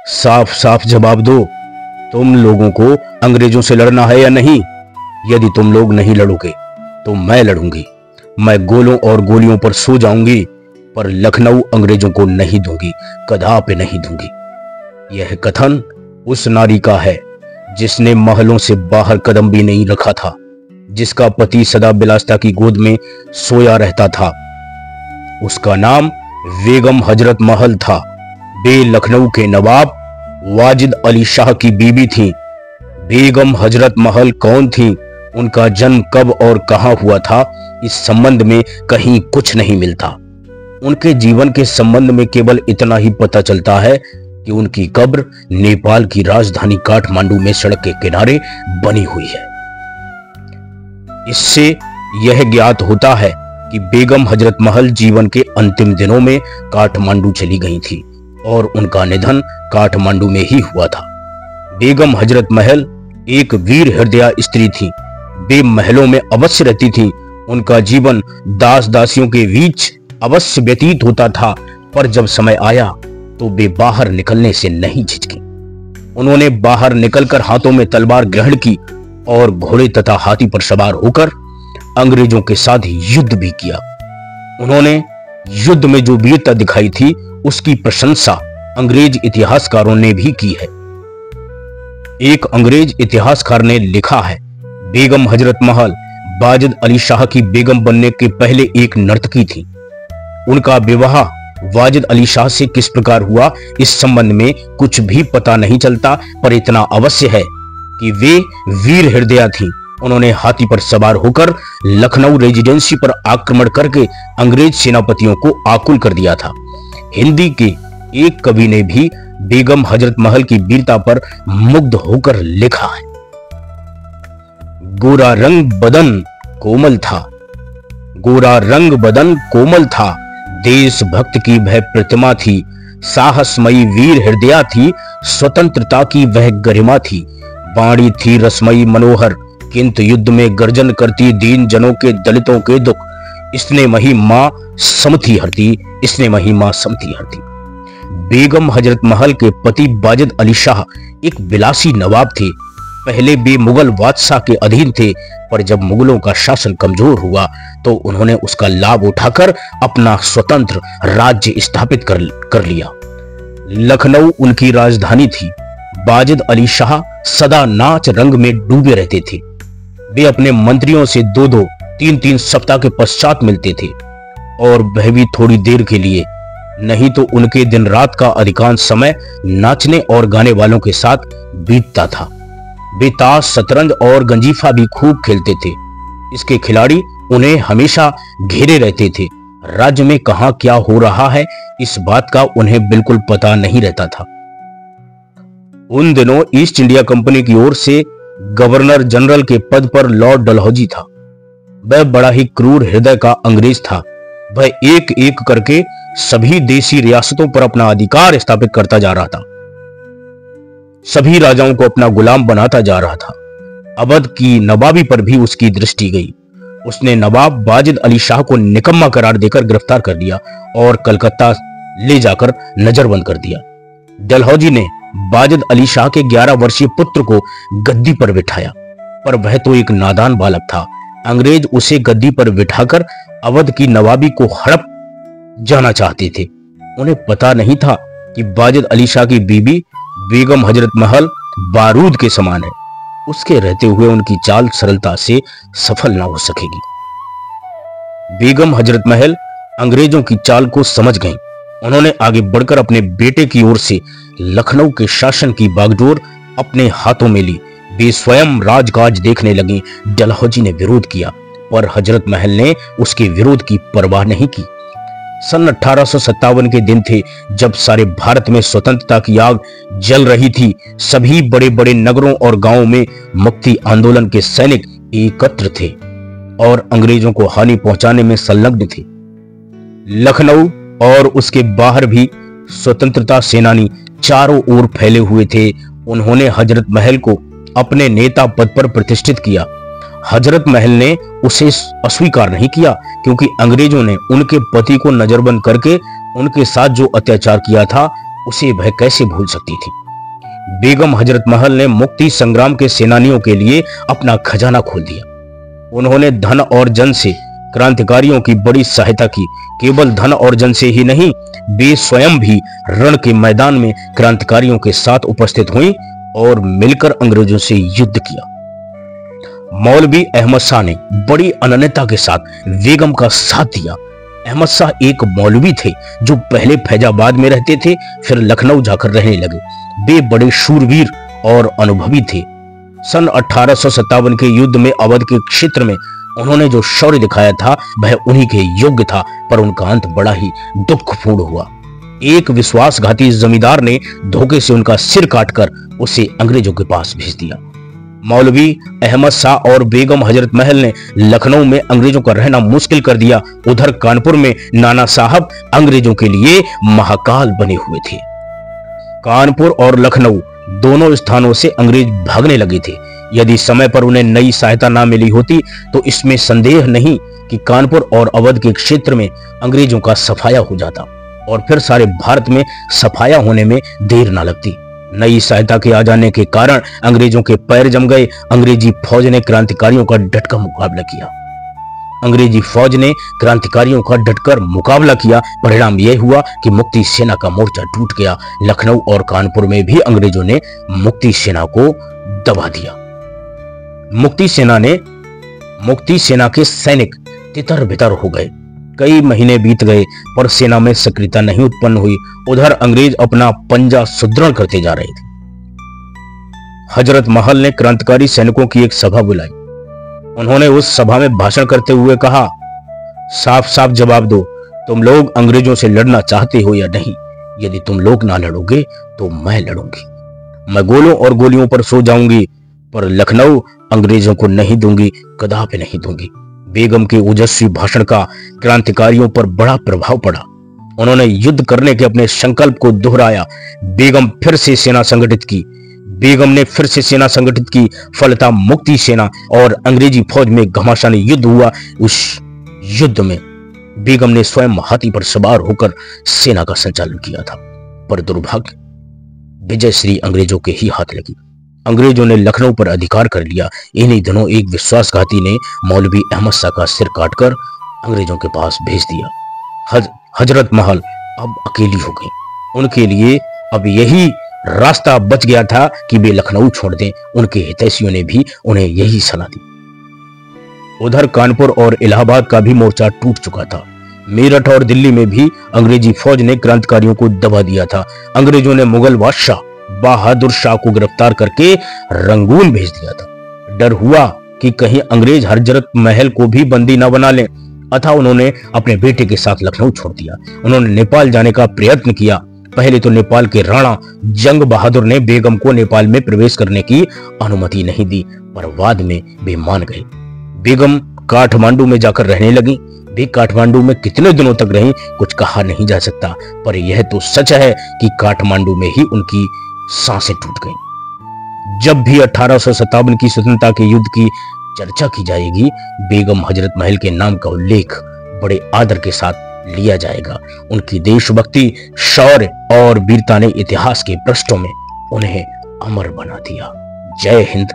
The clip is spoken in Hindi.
साफ साफ जवाब दो, तुम लोगों को अंग्रेजों से लड़ना है या नहीं? यदि तुम लोग नहीं लड़ोगे तो मैं लड़ूंगी। मैं गोलों और गोलियों पर सो जाऊंगी, पर लखनऊ अंग्रेजों को नहीं दूंगी, कदापि नहीं दूंगी। यह कथन उस नारी का है जिसने महलों से बाहर कदम भी नहीं रखा था, जिसका पति सदा बिलासिता की गोद में सोया रहता था। उसका नाम बेगम हजरत महल था। वे लखनऊ के नवाब वाजिद अली शाह की बीबी थी। बेगम हजरत महल कौन थी, उनका जन्म कब और कहां हुआ था, इस संबंध में कहीं कुछ नहीं मिलता। उनके जीवन के संबंध में केवल इतना ही पता चलता है कि उनकी कब्र नेपाल की राजधानी काठमांडू में सड़क के किनारे बनी हुई है। इससे यह ज्ञात होता है कि बेगम हजरत महल जीवन के अंतिम दिनों में काठमांडू चली गई थी और उनका निधन काठमांडू में ही हुआ था। बेगम हजरत महल एक वीर हृदया स्त्री थी। वे महलों में अवश्य रहती थी। उनका जीवन दास दासियों के बीच अवश्य व्यतीत होता था, पर जब समय आया तो वे बाहर निकलने से नहीं झिझकी। उन्होंने बाहर निकलकर हाथों में तलवार ग्रहण की और घोड़े तथा हाथी पर सवार होकर अंग्रेजों के साथ युद्ध भी किया। उन्होंने युद्ध में जो वीरता दिखाई थी उसकी प्रशंसा अंग्रेज इतिहासकारों ने भी की है। एक अंग्रेज इतिहासकार ने लिखा है, बेगम हजरत महल वाजिद अली शाह की बेगम बनने के पहले एक नर्तकी थी। उनका विवाह वाजिद अली शाह से किस प्रकार हुआ, इस संबंध में कुछ भी पता नहीं चलता, पर इतना अवश्य है कि वे वीर हृदया थी। उन्होंने हाथी पर सवार होकर लखनऊ रेजिडेंसी पर आक्रमण करके अंग्रेज सेनापतियों को आकुल कर दिया था। हिंदी के एक कवि ने भी बेगम हजरत महल की वीरता पर मुग्ध होकर लिखा है, गोरा रंग बदन कोमल था, गोरा रंग बदन कोमल था, देशभक्त की वह प्रतिमा थी, साहसमयी वीर हृदया थी, स्वतंत्रता की वह गरिमा थी, बाणी थी रसमयी मनोहर, किंतु युद्ध में गर्जन करती दीन जनों के दलितों के दुख, इसने मही मां समथी हरती, इसने मही मां समथी हरती। बेगम हजरत महल के पति वाजिद अली शाह एक विलासी नवाब थे। पहले वे मुगल बादशाह के अधीन थे, पर जब मुगलों का शासन कमजोर हुआ तो उन्होंने उसका लाभ उठाकर अपना स्वतंत्र राज्य स्थापित कर लिया। लखनऊ उनकी राजधानी थी। वाजिद अली शाह सदा नाच रंग में डूबे रहते थे। वे अपने मंत्रियों से 2-2, 3-3 सप्ताह के पश्चात मिलते थे, और वह भी थोड़ी देर के लिए। नहीं तो उनके दिन रात का अधिकांश समय नाचने और गाने वालों के साथ बीतता था। वे ताश, शतरंज और गंजीफा भी खूब खेलते थे। इसके खिलाड़ी उन्हें हमेशा घेरे रहते थे। राज्य में कहां क्या हो रहा है, इस बात का उन्हें बिल्कुल पता नहीं रहता था। उन दिनों ईस्ट इंडिया कंपनी की ओर से गवर्नर जनरल के पद पर लॉर्ड डलहौजी था। वह बड़ा ही क्रूर हृदय का अंग्रेज था। वह एक एक करके सभी देशी रियासतों पर अपना अधिकार स्थापित करता जा रहा था। सभी राजाओं को अपना गुलाम बनाता जा रहा था। अवध की नवाबी पर भी उसकी दृष्टि गई। उसने नवाब वाजिद अली शाह को निकम्मा करार देकर गिरफ्तार कर लिया और कलकत्ता ले जाकर नजरबंद कर दिया। डलहौजी ने वाजिद अली शाह के 11 वर्षीय पुत्र को गद्दी पर बिठाया, पर वह तो एक नादान बालक था। अंग्रेज उसे गद्दी पर बिठाकर अवध की नवाबी को हड़प जाना चाहते थे। उन्हें पता नहीं था कि वाजिद अली शाह की बीबी बेगम हजरत महल बारूद के समान है। उसके रहते हुए उनकी चाल सरलता से सफल न हो सकेगी। बेगम हजरत महल अंग्रेजों की चाल को समझ गईं। उन्होंने आगे बढ़कर अपने बेटे की ओर से लखनऊ के शासन की बागडोर अपने हाथों में ली। वे स्वयं राजकाज देखने लगी। डलहौजी ने विरोध किया, पर हजरत महल ने उसके विरोध की परवाह नहीं की। सन 1857 के दिन थे जब सारे भारत में स्वतंत्रता की आग जल रही थी। सभी बड़े बड़े नगरों और गांवों में मुक्ति आंदोलन के सैनिक एकत्र थे और अंग्रेजों को हानि पहुंचाने में संलग्न थे। लखनऊ और उसके बाहर भी स्वतंत्रता सेनानी चारों ओर फैले हुए थे। उन्होंने हजरत महल को अपने नेता पद पर प्रतिष्ठित किया। हजरत महल ने उसे अस्वीकार नहीं किया, क्योंकि अंग्रेजों ने उनके पति को नजरबंद करके उनके साथ जो अत्याचार किया था उसे वह कैसे भूल सकती थी। बेगम हजरत महल ने मुक्ति संग्राम के सेनानियों के लिए अपना खजाना खोल दिया। उन्होंने धन और जन से क्रांतिकारियों की बड़ी सहायता की। केवल धन और जन से ही नहीं, वे स्वयं भी रण के मैदान में क्रांतिकारियों के साथ उपस्थित हुई और मिलकर अंग्रेजों से युद्ध किया। मौलवी अहमद शाह ने बड़ी अनन्यता के साथ बेगम का साथ दिया। अहमद शाह एक मौलवी थे जो पहले फैजाबाद में रहते थे, फिर लखनऊ जाकर रहने लगे। वे बड़े शूरवीर और अनुभवी थे। सन 1857 के युद्ध में अवध के क्षेत्र में उन्होंने जो शौर्य दिखाया था वह उन्हीं के योग्य था, पर उनका अंत बड़ा ही दुखपूर्ण हुआ। एक विश्वासघाती जमींदार ने धोखे से उनका सिर काटकर उसे अंग्रेजों के पास भेज दिया। मौलवी अहमद शाह और बेगम हजरत महल ने लखनऊ में अंग्रेजों का रहना मुश्किल कर दिया। उधर कानपुर में नाना साहब अंग्रेजों के लिए महाकाल बने हुए थे। कानपुर और लखनऊ दोनों स्थानों से अंग्रेज भागने लगे थे। यदि समय पर उन्हें नई सहायता ना मिली होती तो इसमें संदेह नहीं कि कानपुर और अवध के क्षेत्र में अंग्रेजों का सफाया हो जाता और फिर सारे भारत में सफाया होने में देर ना लगती। नई सहायता के आ जाने के कारण अंग्रेजों के पैर जम गए। अंग्रेजी फौज ने क्रांतिकारियों का डटकर मुकाबला किया। परिणाम यह हुआ कि मुक्ति सेना का मोर्चा टूट गया। लखनऊ और कानपुर में भी अंग्रेजों ने मुक्ति सेना को दबा दिया। मुक्ति सेना के सैनिक तितर बितर हो गए। कई महीने बीत गए पर सेना में सक्रियता नहीं उत्पन्न हुई। उधर अंग्रेज अपना पंजा सुदृढ़ करते जा रहे थे। हजरत महल ने क्रांतिकारी सैनिकों की एक सभा बुलाई। उन्होंने उस सभा में भाषण करते हुए कहा, साफ साफ जवाब दो, तुम लोग अंग्रेजों से लड़ना चाहते हो या नहीं? यदि तुम लोग ना लड़ोगे तो मैं लड़ूंगी। मैं गोलों और गोलियों पर सो जाऊंगी, पर लखनऊ अंग्रेजों को नहीं दूंगी, कदापि नहीं दूंगी। बेगम के ओजस्वी भाषण का क्रांतिकारियों पर बड़ा प्रभाव पड़ा। उन्होंने युद्ध करने के अपने संकल्प को दोहराया। बेगम ने फिर से सेना संगठित की। फलतः मुक्ति सेना और अंग्रेजी फौज में घमासान युद्ध हुआ। उस युद्ध में बेगम ने स्वयं हाथी पर सवार होकर सेना का संचालन किया था, पर दुर्भाग्य विजय श्री अंग्रेजों के ही हाथ लगी। अंग्रेजों ने लखनऊ पर अधिकार कर लिया। इन्हीं दिनों एक विश्वासघाती ने मौलवी अहमद शाह का सिर काटकर अंग्रेजों के पास भेज दिया। हजरत महल अब अकेली हो गई। उनके लिए अब यही रास्ता बच गया था कि वे लखनऊ छोड़ दें। उनके हितैषियों ने भी उन्हें यही सलाह दी। उधर कानपुर और इलाहाबाद का भी मोर्चा टूट चुका था। मेरठ और दिल्ली में भी अंग्रेजी फौज ने क्रांतिकारियों को दबा दिया था। अंग्रेजों ने मुगल बादशाह बहादुर शाह को गिरफ्तार करके रंगून भेज दिया था। डर हुआ कि कहीं अंग्रेज हजरत महल को भी बंदी न बना लें, अतः उन्होंने अपने बेटे के साथ लखनऊ छोड़ दिया। उन्होंने नेपाल जाने का प्रयत्न किया। पहले तो नेपाल के राणा जंग बहादुर ने बेगम को नेपाल में प्रवेश करने की अनुमति नहीं दी, पर बाद में वे मान गए। बेगम काठमांडू में जाकर रहने लगी। वे काठमांडू में कितने दिनों तक रहीं कुछ कहा नहीं जा सकता, पर यह तो सच है कि काठमांडू में ही उनकी सांसें टूट गईं। जब भी 1857 की स्वतंत्रता के युद्ध की चर्चा की जाएगी, बेगम हजरत महल के नाम का उल्लेख बड़े आदर के साथ लिया जाएगा। उनकी देशभक्ति, शौर्य और वीरता ने इतिहास के पृष्ठों में उन्हें अमर बना दिया। जय हिंद।